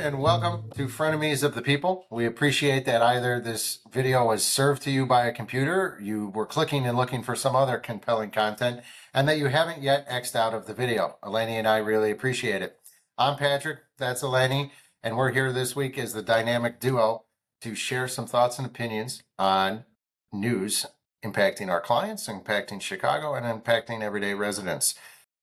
and welcome to Frenemies of the People. We appreciate that either this video was served to you by a computer, you were clicking and looking for some other compelling content, and that you haven't yet X'd out of the video. Eleni and I really appreciate it. I'm Patrick, that's Eleni, and we're here this week as the dynamic duo to share some thoughts and opinions on news impacting our clients, impacting Chicago, and impacting everyday residents.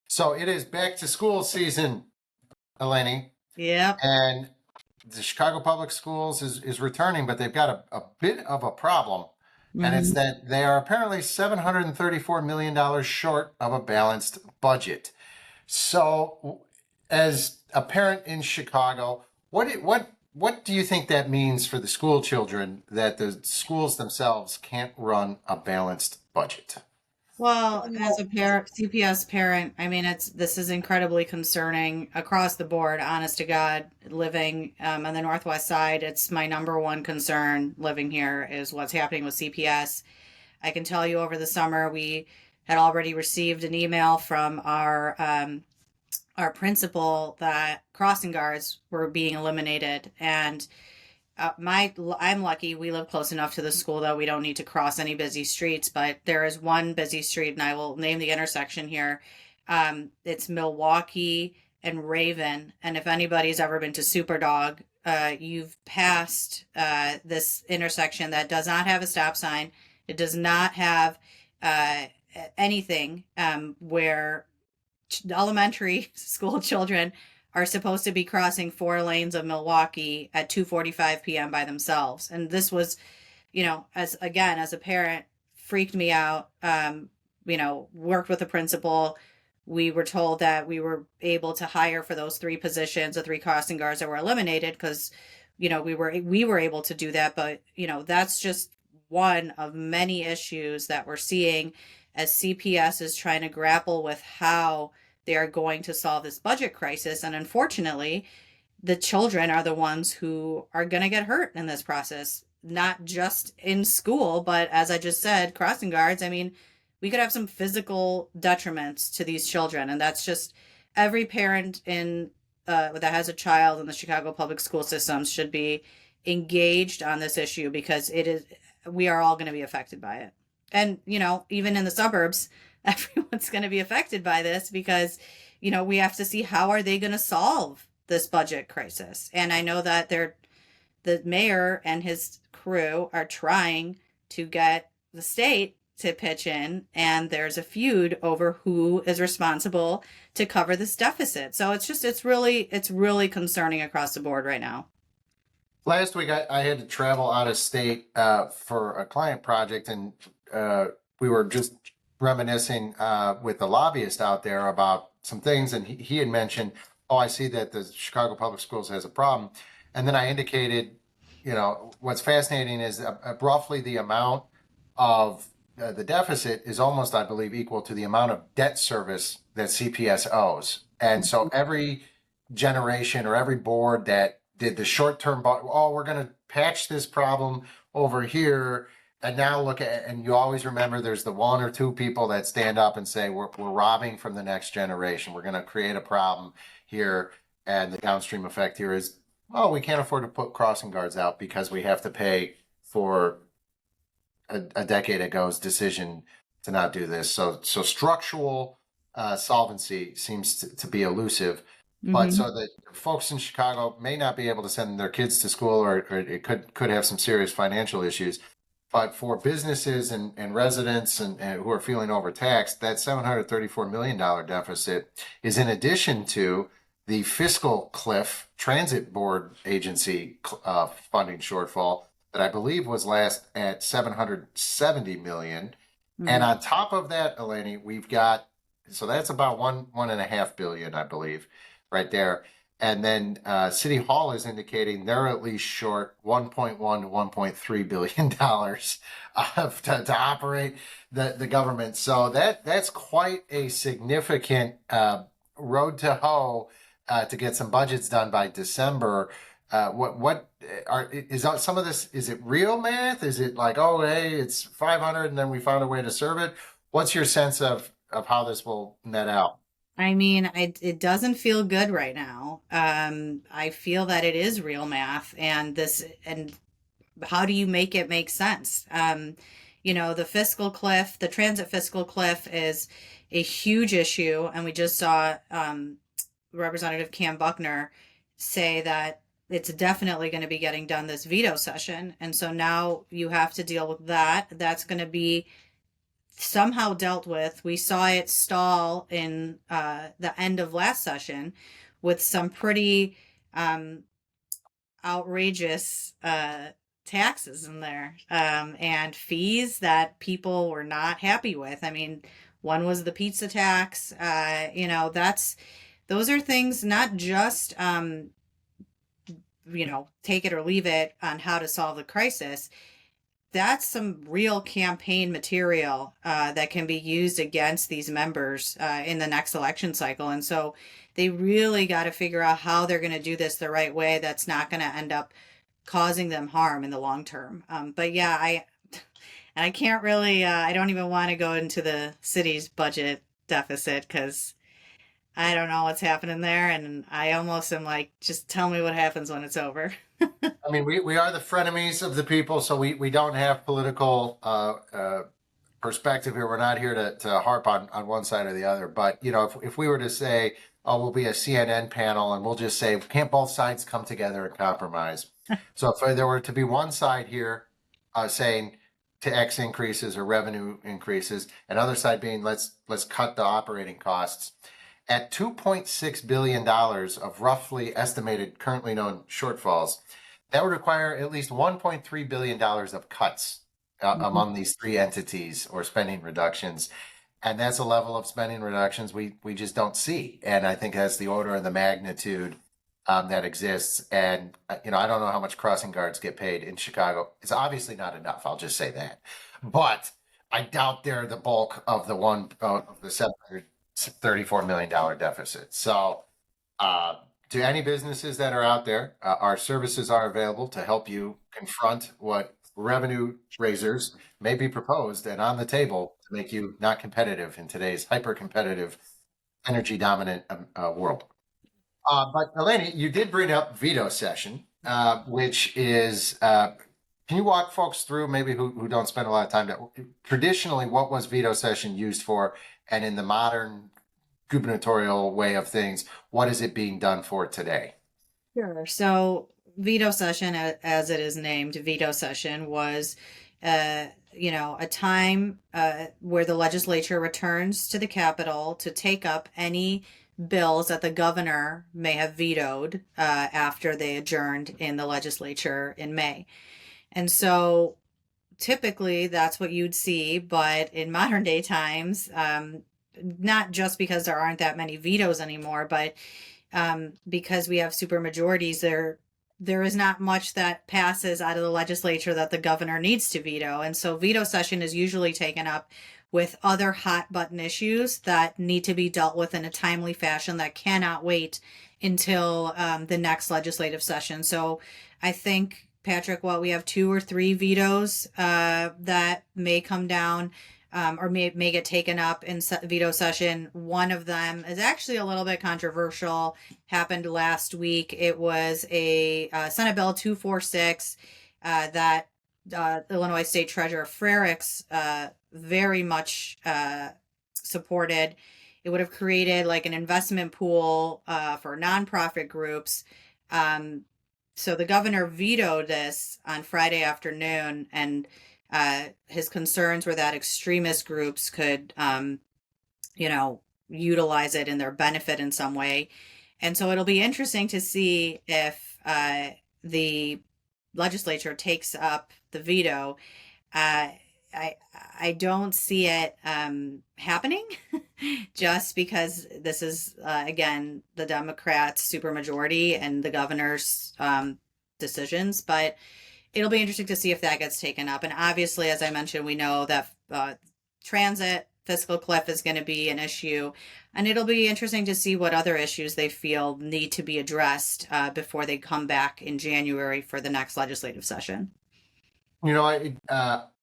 So it is back to school season, Eleni. Yep. And the Chicago Public Schools is returning, but they've got a bit of a problem. And it's that they are apparently $734 million short of a balanced budget. So as a parent in Chicago, what do you think that means for the school children that the schools themselves can't run a balanced budget? Well, as a CPS parent, I mean, this is incredibly concerning across the board. Honest to God, living on the Northwest Side, it's my number one concern living here is what's happening with CPS. I can tell you over the summer we had already received an email from our principal that crossing guards were being eliminated, and I'm lucky we live close enough to the school that we don't need to cross any busy streets, but there is one busy street, and I will name the intersection here. It's Milwaukee and Raven, and if anybody's ever been to Superdog, you've passed this intersection that does not have a stop sign. It does not have anything where elementary school children are supposed to be crossing 4 lanes of Milwaukee at 2:45 p.m. by themselves. And this was, as a parent, freaked me out. Worked with the principal. We were told that we were able to hire for those 3 positions, the 3 crossing guards that were eliminated because, we were able to do that. But, that's just one of many issues that we're seeing as CPS is trying to grapple with how they are going to solve this budget crisis. And unfortunately, the children are the ones who are going to get hurt in this process, not just in school, but as I just said, crossing guards. I mean, we could have some physical detriments to these children. And that's just every parent that has a child in the Chicago public school systems should be engaged on this issue because we are all going to be affected by it. And, even in the suburbs, everyone's going to be affected by this because, we have to see how are they going to solve this budget crisis. And I know that the mayor and his crew are trying to get the state to pitch in, and there's a feud over who is responsible to cover this deficit. So it's really concerning across the board right now. Last week, I had to travel out of state for a client project, and we were just reminiscing with the lobbyist out there about some things, and he had mentioned, oh, I see that the Chicago Public Schools has a problem. And then I indicated, what's fascinating is roughly the amount of the deficit is almost, I believe, equal to the amount of debt service that CPS owes. And so every generation or every board that did the short-term, we're going to patch this problem over here. And now look at, and you always remember there's the 1 or 2 people that stand up and say, we're robbing from the next generation. We're going to create a problem here. And the downstream effect here is, we can't afford to put crossing guards out because we have to pay for a decade ago's decision to not do this. So structural solvency seems to be elusive. But so that folks in Chicago may not be able to send their kids to school, or it could have some serious financial issues. But for businesses and residents and who are feeling overtaxed, that $734 million deficit is in addition to the fiscal cliff transit board agency funding shortfall that I believe was last at $770 million. And on top of that, Eleni, we've got, so that's about $1.5 billion, I believe, right there. And then City Hall is indicating they're at least short $1.1 to $1.3 billion to operate the government. So that's quite a significant road to hoe to get some budgets done by December. Is some of this? Is it real math? Is it like, oh, hey, it's 500 and then we found a way to serve it? What's your sense of how this will net out? I mean, it doesn't feel good right now. I feel that it is real math, and how do you make it make sense? The fiscal cliff, the transit fiscal cliff is a huge issue, and we just saw Representative Cam Buckner say that it's definitely going to be getting done this veto session, and so now you have to deal with that. That's going to be somehow dealt with. We saw it stall in the end of last session with some pretty um, outrageous taxes in there and fees that people were not happy with. I mean, one was the pizza tax. Those are things not just take it or leave it on how to solve the crisis. That's some real campaign material that can be used against these members in the next election cycle. And so they really got to figure out how they're going to do this the right way that's not going to end up causing them harm in the long term. But yeah, I can't really, I don't even want to go into the city's budget deficit because I don't know what's happening there. And I almost am like, just tell me what happens when it's over. I mean, we are the frenemies of the people, so we don't have political perspective here. We're not here to harp on one side or the other. But, if we were to say, oh, we'll be a CNN panel and we'll just say, can't both sides come together and compromise? So if there were to be one side here saying to X increases or revenue increases, and other side being let's cut the operating costs. At $2.6 billion of roughly estimated currently known shortfalls, that would require at least $1.3 billion of cuts among these three entities or spending reductions. And that's a level of spending reductions we just don't see. And I think that's the order and the magnitude that exists. And, I don't know how much crossing guards get paid in Chicago. It's obviously not enough. I'll just say that. But I doubt they're the bulk of the $734 million deficit. So, to any businesses that are out there, our services are available to help you confront what revenue raisers may be proposed and on the table to make you not competitive in today's hyper competitive, energy dominant world. But Eleni, you did bring up veto session, which is, can you walk folks through maybe who don't spend a lot of time traditionally what was veto session used for, and in the modern gubernatorial way of things, what is it being done for today? Sure. So, veto session, as it is named, veto session was, a time where the legislature returns to the Capitol to take up any bills that the governor may have vetoed after they adjourned in the legislature in May. And so, typically, that's what you'd see. But in modern day times, not just because there aren't that many vetoes anymore, but because we have super majorities, there is not much that passes out of the legislature that the governor needs to veto. And so veto session is usually taken up with other hot button issues that need to be dealt with in a timely fashion that cannot wait until the next legislative session. So I think, Patrick, we have two or three vetoes that may come down or may get taken up in veto session. One of them is actually a little bit controversial, happened last week. It was a Senate Bill 246 that Illinois State Treasurer Frericks very much supported. It would have created like an investment pool for nonprofit groups. So the governor vetoed this on Friday afternoon, and his concerns were that extremist groups could, utilize it in their benefit in some way. And so it'll be interesting to see if the legislature takes up the veto. Uh, I don't see it happening just because this is, again, the Democrats' supermajority and the governor's decisions. But it'll be interesting to see if that gets taken up. And obviously, as I mentioned, we know that transit fiscal cliff is going to be an issue. And it'll be interesting to see what other issues they feel need to be addressed before they come back in January for the next legislative session.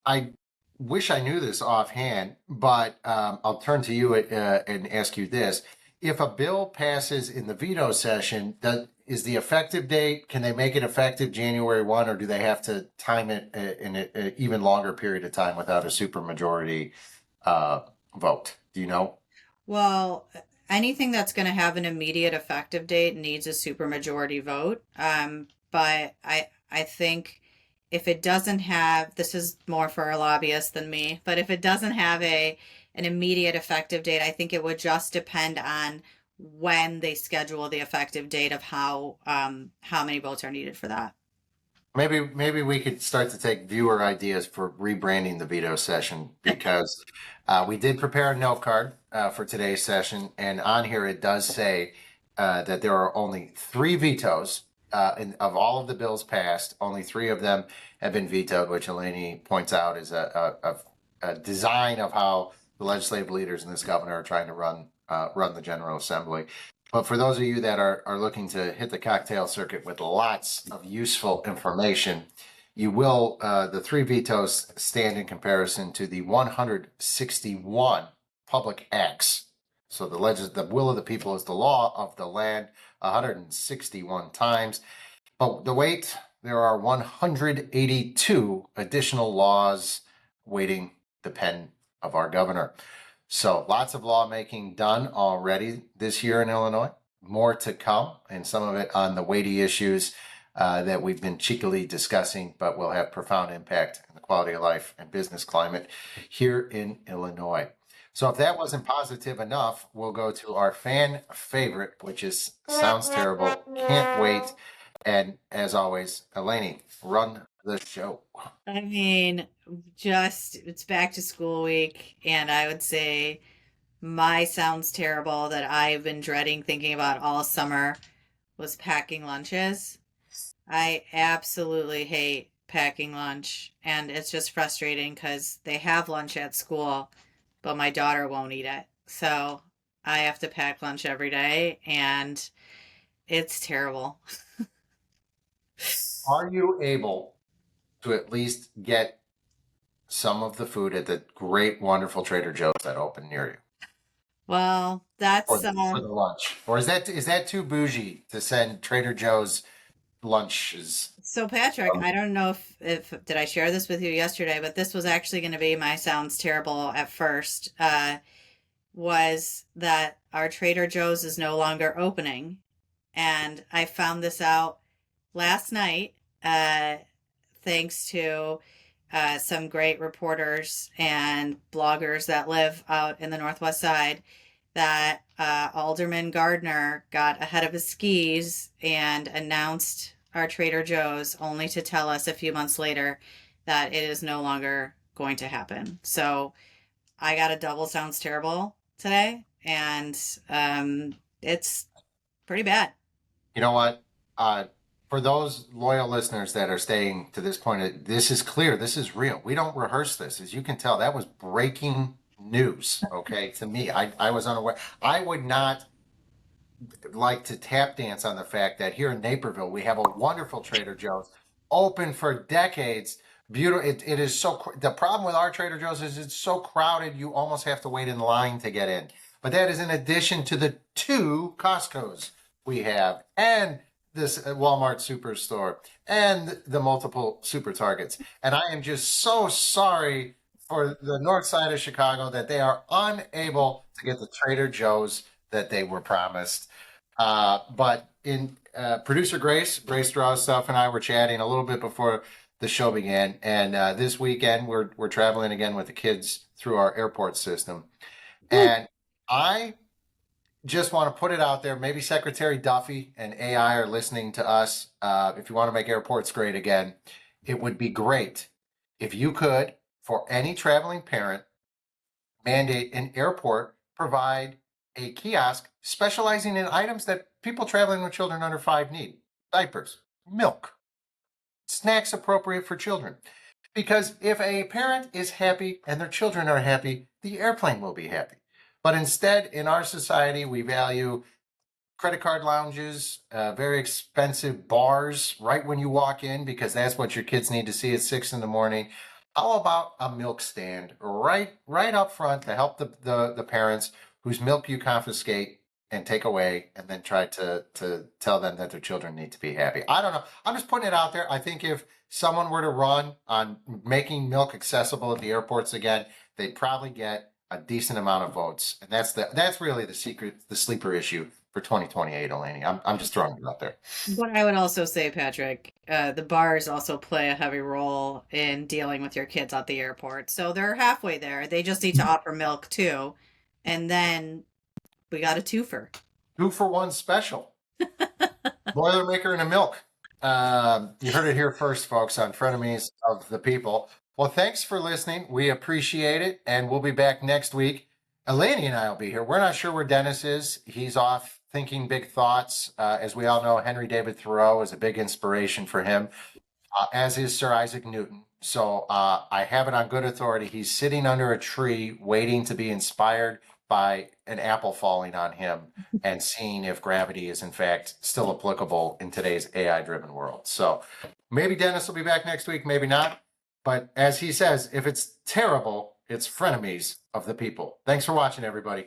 I wish I knew this offhand, but I'll turn to you and ask you this. if a bill passes in the veto session, is the effective date, can they make it effective January 1, or do they have to time it in an even longer period of time without a supermajority vote? Do you know? Well, anything that's going to have an immediate effective date needs a supermajority vote. But I think if it doesn't have, this is more for a lobbyist than me, but if it doesn't have an immediate effective date, I think it would just depend on when they schedule the effective date of how many votes are needed for that. Maybe we could start to take viewer ideas for rebranding the veto session because we did prepare a note card for today's session, and on here it does say that there are only three vetoes of all of the bills passed. Only three of them have been vetoed, which Eleni points out is a design of how the legislative leaders and this governor are trying to run the General Assembly. But for those of you that are looking to hit the cocktail circuit with lots of useful information, you will, the three vetoes stand in comparison to the 161 public acts. So the will of the people is the law of the land 161 times. But the wait, there are 182 additional laws waiting the pen of our governor. So lots of lawmaking done already this year in Illinois. More to come, and some of it on the weighty issues that we've been cheekily discussing, but will have profound impact on the quality of life and business climate here in Illinois. So if that wasn't positive enough, we'll go to our fan favorite, which is Sounds Terrible, Can't Wait. And as always, Eleni, run the show. I mean, just it's back to school week, and I would say my sounds terrible that I've been dreading thinking about all summer was packing lunches. I absolutely hate packing lunch, and it's just frustrating because they have lunch at school, but my daughter won't eat it. So I have to pack lunch every day, and it's terrible. Are you able to at least get some of the food at the great, wonderful Trader Joe's that open near you Well, for the lunch? Or is that too bougie to send Trader Joe's lunches? so Patrick, I don't know if did I share this with you yesterday, but this was actually going to be my sounds terrible at first. Was that our Trader Joe's is no longer opening, and I found this out last night, thanks to some great reporters and bloggers that live out in the Northwest Side, that Alderman Gardner got ahead of his skis and announced our Trader Joe's, only to tell us a few months later that it is no longer going to happen. So I got a double sounds terrible today, and it's pretty bad. You know what? For those loyal listeners that are staying to this point, this is clear. This is real. We don't rehearse this. As you can tell, that was breaking news, okay, to me. I was unaware. I would not like to tap dance on the fact that here in Naperville, we have a wonderful Trader Joe's open for decades. Beautiful. It is so, the problem with our Trader Joe's is it's so crowded, you almost have to wait in line to get in. But that is in addition to the two Costco's we have, and this Walmart Superstore, and the multiple Super Targets. And I am just so sorry for the north side of Chicago that they are unable to get the Trader Joe's that they were promised. But in producer Grace Strawstuff and I were chatting a little bit before the show began, and this weekend we're traveling again with the kids through our airport system, and I just want to put it out there. Maybe Secretary Duffy and AI are listening to us. If you want to make airports great again, it would be great if you could, for any traveling parent, mandate an airport provide a kiosk specializing in items that people traveling with children under 5 need: diapers, milk, snacks appropriate for children. Because if a parent is happy and their children are happy, the airplane will be happy. But instead, in our society, we value credit card lounges, very expensive bars right when you walk in because that's what your kids need to see at 6 in the morning. How about a milk stand right up front to help the parents whose milk you confiscate and take away and then try to tell them that their children need to be happy. I don't know. I'm just putting it out there. I think if someone were to run on making milk accessible at the airports again, they'd probably get a decent amount of votes. And that's really the sleeper issue for 2028, Eleni. I'm just throwing it out there. But I would also say, Patrick, the bars also play a heavy role in dealing with your kids at the airport. So they're halfway there. They just need to offer milk too. And then we got a twofer. 2-for-1 special. Boilermaker and a milk. You heard it here first, folks, on Frenemies of the People. Well, thanks for listening. We appreciate it. And we'll be back next week. Eleni and I will be here. We're not sure where Dennis is. He's off thinking big thoughts. As we all know, Henry David Thoreau is a big inspiration for him, as is Sir Isaac Newton. So I have it on good authority. He's sitting under a tree waiting to be inspired by an apple falling on him and seeing if gravity is in fact still applicable in today's AI-driven world. So maybe Dennis will be back next week, maybe not. But as he says, if it's terrible, it's Frenemies of the People. Thanks for watching, everybody.